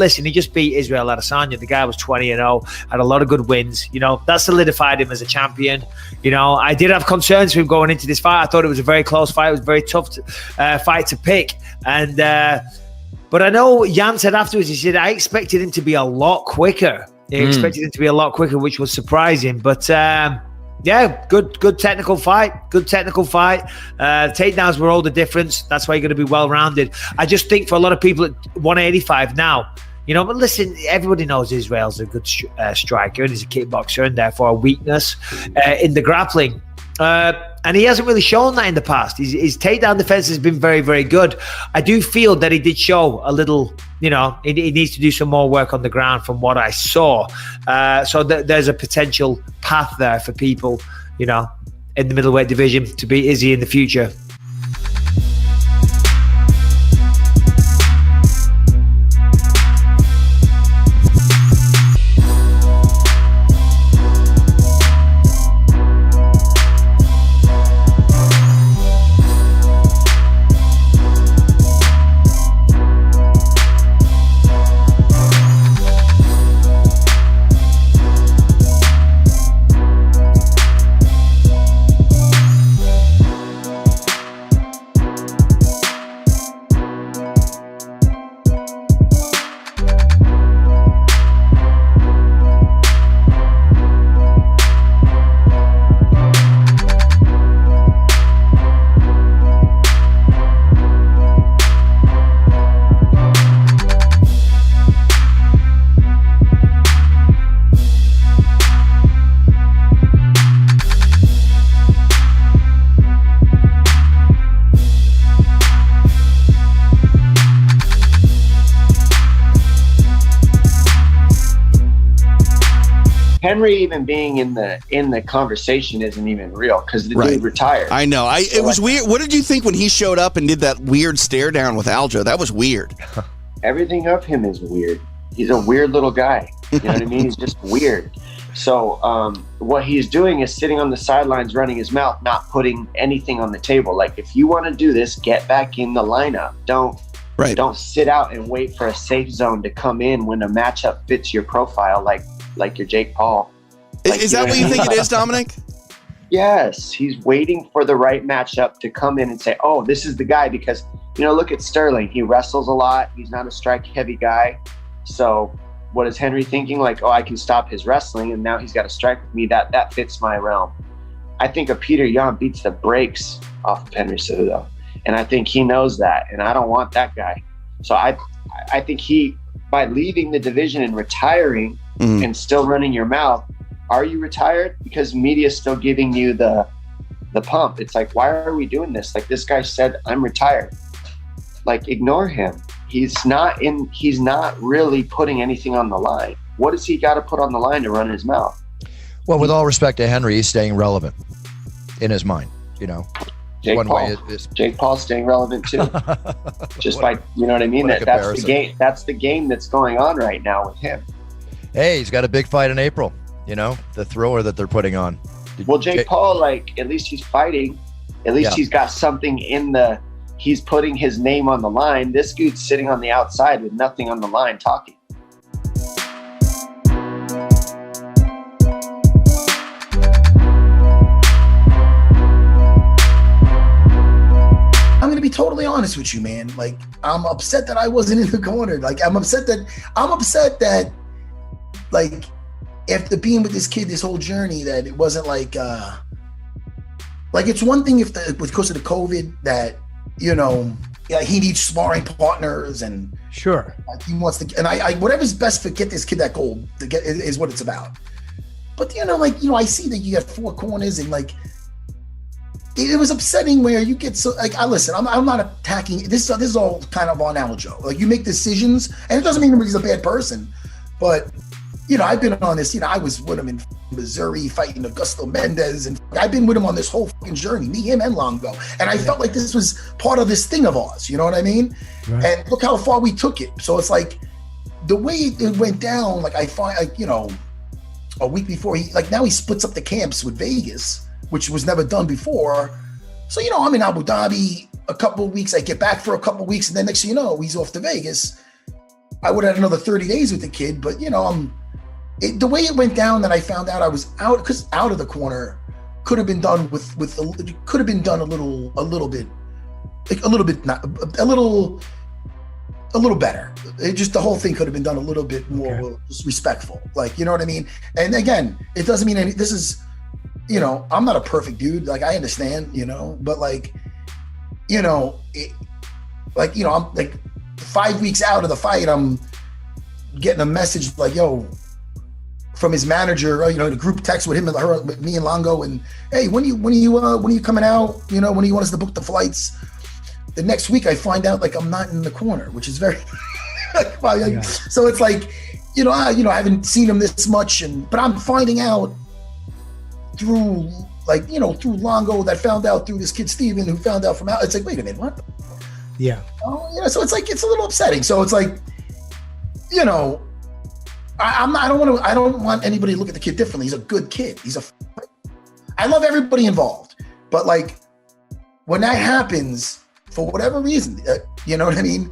listen, he just beat Israel Adesanya. The guy was 20-0, had a lot of good wins. That solidified him as a champion. I did have concerns for him going into this fight. I thought it was a very close fight. It was a very tough fight to pick. And but I know Jan said afterwards, he said, I expected him to be a lot quicker. He expected him to be a lot quicker, which was surprising. But yeah, good technical fight. Good technical fight. Takedowns were all the difference. That's why you're going to be well-rounded. I just think for a lot of people at 185 now, but listen, everybody knows Israel's a good striker and he's a kickboxer and therefore a weakness in the grappling. And he hasn't really shown that in the past. His takedown defense has been very, very good. I do feel that he did show a little, he needs to do some more work on the ground from what I saw. So there's a potential path there for people, in the middleweight division to beat Izzy in the future. Henry even being in the conversation isn't even real because the dude retired. I know. It was weird. What did you think when he showed up and did that weird stare down with Aljo? That was weird. Everything of him is weird. He's a weird little guy. You know what I mean? He's just weird. So what he's doing is sitting on the sidelines, running his mouth, not putting anything on the table. Like, if you want to do this, get back in the lineup. Don't sit out and wait for a safe zone to come in when a matchup fits your profile, like your Jake Paul. Is that what you think it is, Dominic? Yes, he's waiting for the right matchup to come in and say, oh, this is the guy. Because, look at Sterling. He wrestles a lot. He's not a strike-heavy guy. So what is Henry thinking? Like, oh, I can stop his wrestling, and now he's got to strike with me. That fits my realm. I think a Peter Yan beats the brakes off of Henry Cejudo, and I think he knows that, and I don't want that guy. So I think he, by leaving the division and retiring and still running your mouth, are you retired? Because media is still giving you the pump. It's like, why are we doing this? Like, this guy said, I'm retired. Like, ignore him. He's not really putting anything on the line. What does he got to put on the line to run his mouth? Well, with all respect to Henry, he's staying relevant in his mind, Jake Paul's staying relevant too. Just by, you know what I mean? That's the game. That's the game that's going on right now with him. Hey, he's got a big fight in April. The thriller that they're putting on. Jake Paul, at least he's fighting. At least he's got something he's putting his name on the line. This dude's sitting on the outside with nothing on the line talking. I'm gonna be totally honest with you, man. Like, I'm upset that I wasn't in the corner. Like, I'm upset that after being with this kid this whole journey, that it wasn't it's one thing if because of the COVID that he needs sparring partners and sure, he wants to, and I whatever's best for get this kid that gold to get is what it's about. But I see that you got four corners and it was upsetting where you get so listen, I'm not attacking this is all kind of on Aljo. Like, you make decisions, and it doesn't mean he's a bad person, but I've been on this, I was with him in Missouri fighting Augusto Mendez, and I've been with him on this whole fucking journey, me, him, and Longo. And I felt like this was part of this thing of ours, you know what I mean? Right. And look how far we took it. So it's like, the way it went down, I find, a week before, now he splits up the camps with Vegas, which was never done before. So, I'm in Abu Dhabi a couple of weeks, I get back for a couple of weeks, and then next thing you know, he's off to Vegas. I would have had another 30 days with the kid, but the way it went down, that I found out I was out, because out of the corner could have been done could have been done a little bit better. It just, the whole thing could have been done a little bit more just respectful. Like, you know what I mean? And again, it doesn't mean this is, I'm not a perfect dude. Like, I understand, but like, I'm like 5 weeks out of the fight, I'm getting a message like, yo, from his manager, the group text with him and her, with me and Longo, and hey, when are you coming out? When do you want us to book the flights? The next week I find out like I'm not in the corner, which is very so it's like, I haven't seen him this much, but I'm finding out through through Longo, that found out through this kid Steven, who found out from out. It's like, wait a minute, what? Yeah. So it's like, it's a little upsetting. So it's like, I don't want anybody to look at the kid differently. He's a good kid. I love everybody involved, but like, when that happens for whatever reason, you know what I mean?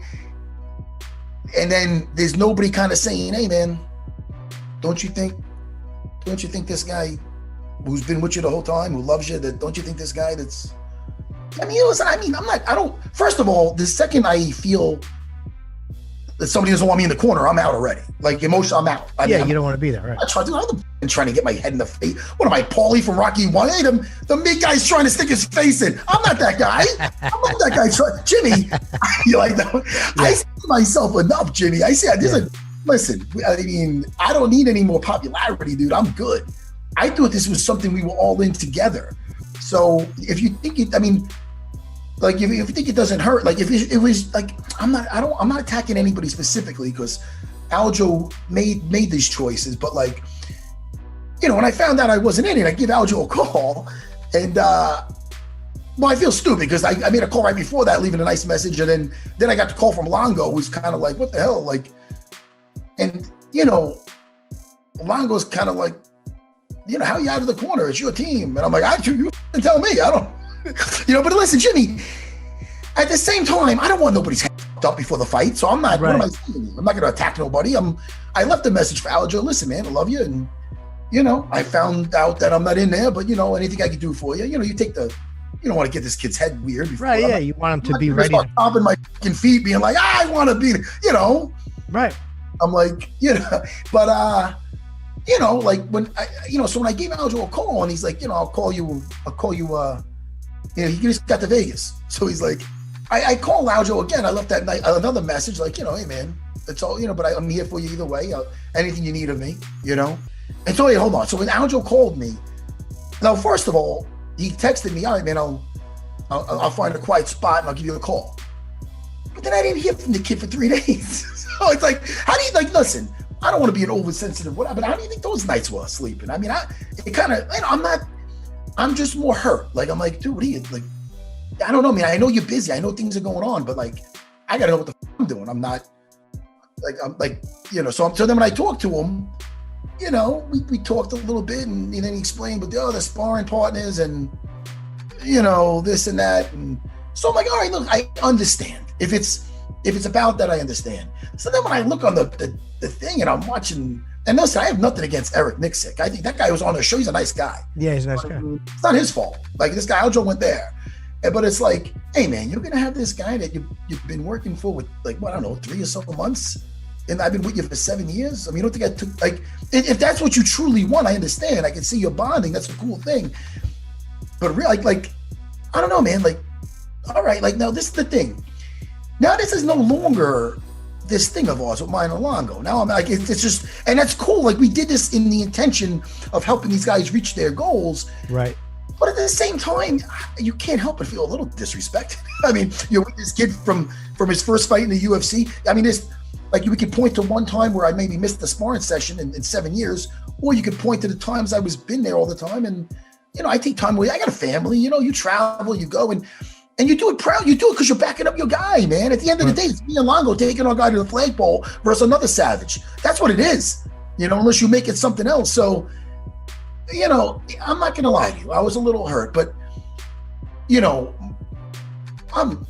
And then there's nobody kind of saying, hey man, don't you think this guy who's been with you the whole time, who loves you, don't you think this guy first of all, the second I feel that somebody doesn't want me in the corner, I'm out already. Like, emotional, I'm out. You don't want to be there, right? I'm trying to get my head in the face. What am I, Paulie from Rocky 1? Hey, the big guy's trying to stick his face in. I'm not that guy. I'm not that guy. Jimmy, you like that? Yeah. I see myself enough, Jimmy. I see. Listen, I mean, I don't need any more popularity, dude. I'm good. I thought this was something we were all in together. So if you think it, like, if you think it doesn't hurt, like, if it was like, I'm not attacking anybody specifically, because Aljo made these choices, but like, when I found out I wasn't in it, I give Aljo a call, and I feel stupid because I made a call right before that, leaving a nice message, and then I got the call from Longo, who's kind of like, what the hell, like, and Longo's kind of like, how are you out of the corner? It's your team, and I'm like, you can tell me, I don't. But listen, Jimmy, at the same time, I don't want nobody's head up before the fight, so I'm not, right. What am I saying? I'm not going to attack nobody. I left a message for Aljo. Listen, man, I love you, and, I found out that I'm not in there, but, anything I can do for you, you take the, you don't want to get this kid's head weird. Right, yeah, you want him to be ready. Start stomping my fucking feet, being like, I want to be, Right. I'm like, but, like, when so when I gave Aljo a call, and he's like, I'll call you, he just got to Vegas. So he's like, I called Aljo again. I left that night another message like, hey man, it's all, but I'm here for you either way. Anything you need of me, And so, hey, hold on. So when Aljo called me, now, first of all, he texted me, all right, man, I'll find a quiet spot and I'll give you a call. But then I didn't hear from the kid for 3 days. So it's like, how do you, listen, I don't want to be an oversensitive, but how do you think those nights were sleeping? I'm just more hurt. Like, I'm like, dude, what are you, like, I don't know, man. I know you're busy. I know things are going on, but like, I got to know what the I'm doing. I'm not, like, so then when I talked to him, we talked a little bit, and then he explained, but the sparring partners and, this and that. And so I'm like, all right, look, I understand. If it's about that, I understand. So then when I look on the thing and I'm watching, and listen, I have nothing against Eric Nixick. I think that guy was on the show. He's a nice guy. Yeah, he's a nice guy. It's not his fault. Like, this guy, Aljo, went there. But it's like, hey, man, you're going to have this guy that you've been working for with, like, what, I don't know, 3 or so months? And I've been with you for 7 years? I mean, you don't think I took, like, if that's what you truly want, I understand. I can see your bonding. That's a cool thing. But really, like, I don't know, man. Like, all right, like, now this is the thing. Now this is no longer this thing of ours with mine and Longo. Now I'm like, it's just, and that's cool. Like, we did this in the intention of helping these guys reach their goals. Right. But at the same time, you can't help but feel a little disrespected. I mean, you're with this kid from his first fight in the UFC. I mean, it's like, we could point to one time where I maybe missed the sparring session in 7 years, or you could point to the times I was been there all the time. And, I take time away. I got a family, you travel, you go, and you do it proud. You do it because you're backing up your guy, man. At the end of the day, it's me and Longo taking our guy to the flagpole versus another savage. That's what it is, unless you make it something else. So, I'm not going to lie to you. I was a little hurt, but, I'm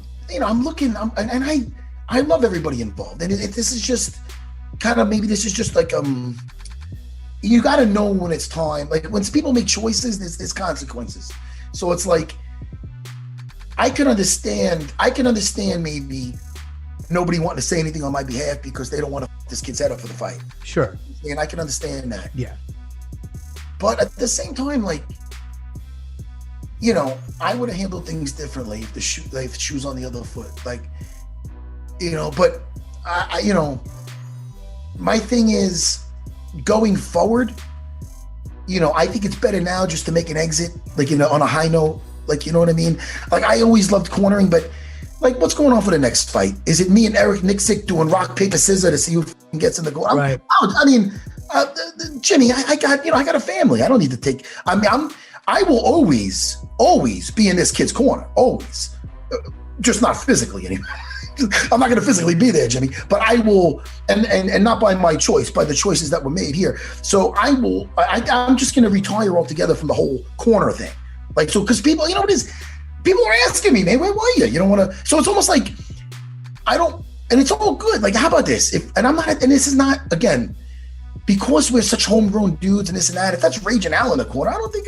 looking, and I love everybody involved. And this is just, kind of maybe this is just like you got to know when it's time. Like when people make choices, there's consequences. So it's like I can understand maybe nobody wanting to say anything on my behalf because they don't want to f this kid's head up for the fight. Sure. And I can understand that. Yeah. But at the same time, like, you know, I would have handled things differently if the shoes on the other foot. Like, you know, but I you know, my thing is going forward, you know, I think it's better now just to make an exit, like, you know, on a high note, like, you know what I mean? Like, I always loved cornering, but like, what's going on for the next fight? Is it me and Eric Nixick doing rock, paper, scissors to see who gets in the goal? Right. I mean, Jimmy, I got a family. I don't need to take, I will always be in this kid's corner, always. Just not physically anymore. I'm not going to physically be there, Jimmy, but I will, and not by my choice, by the choices that were made here. So I'm just going to retire altogether from the whole corner thing. Like, so, because people, you know what it is? People are asking me, man, where were you? You don't want to, so it's almost like, and it's all good. Like, how about this? And this is not, again, because we're such homegrown dudes and this and that, if that's Raging Al in the corner, I don't think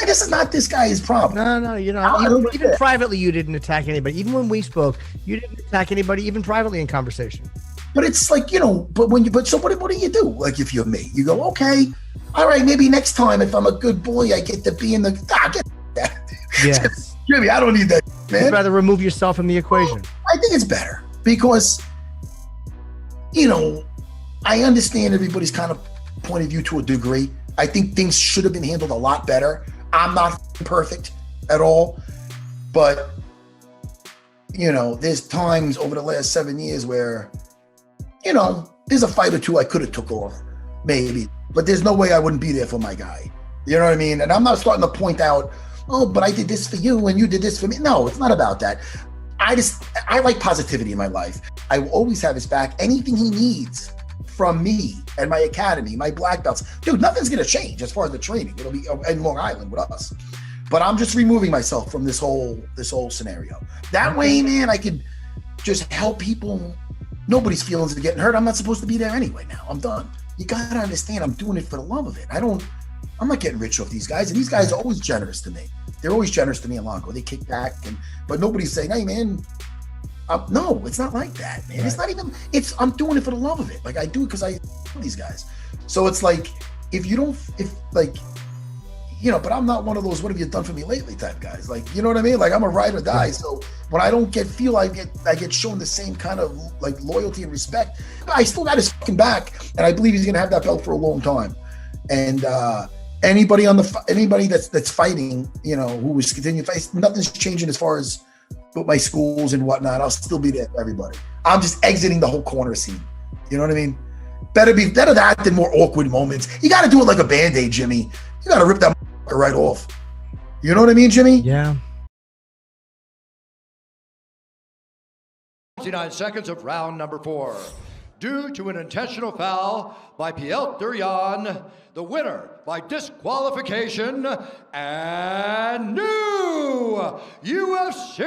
this is not this guy's problem. No, you know, even privately, you didn't attack anybody. Even when we spoke, you didn't attack anybody, even privately in conversation. But it's like, you know, so what do you do? Like, if you're me, you go, okay, all right, maybe next time, if I'm a good boy, I get to be in get that. Yes. Jimmy, I don't need that, man. You'd rather remove yourself from the equation. I think it's better because, you know, I understand everybody's kind of point of view to a degree. I think things should have been handled a lot better. I'm not perfect at all, but, you know, there's times over the last 7 years where, you know, there's a fight or two I could have took off, maybe, but there's no way I wouldn't be there for my guy. You know what I mean? And I'm not starting to point out, oh, but I did this for you and you did this for me. No, it's not about that. I like positivity in my life. I will always have his back. Anything he needs from me and my academy, my black belts, dude, nothing's going to change as far as the training. It'll be in Long Island with us. But I'm just removing myself from this whole scenario. That way, man, I could just help people. Nobody's feelings are getting hurt. I'm not supposed to be there anyway now. I'm done. You got to understand, I'm doing it for the love of it. I'm not getting rich off these guys. And these guys are always generous to me. They're always generous to me in Longo. They kick back, but nobody's saying, hey, man, no, it's not like that, man. Right. It's not even, I'm doing it for the love of it. Like, I do it because I love these guys. So it's like, but I'm not one of those, what have you done for me lately type guys. Like, you know what I mean? Like, I'm a ride or die. So when I don't I get shown the same kind of like loyalty and respect. I still got his fucking back, and I believe he's going to have that belt for a long time. And anybody that's fighting, you know, who is continuing to fight, nothing's changing as far as with my schools and whatnot. I'll still be there for everybody. I'm just exiting the whole corner scene. You know what I mean? Better that than more awkward moments. You got to do it like a Band-Aid, Jimmy. You got to rip that right off. You know what I mean, Jimmy? Yeah. 59 seconds of round number 4. Due to an intentional foul by Piotr Durian, the winner by disqualification and new UFC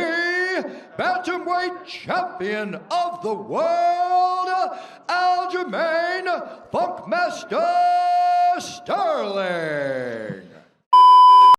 bantamweight champion of the world, Aljamain Sterling.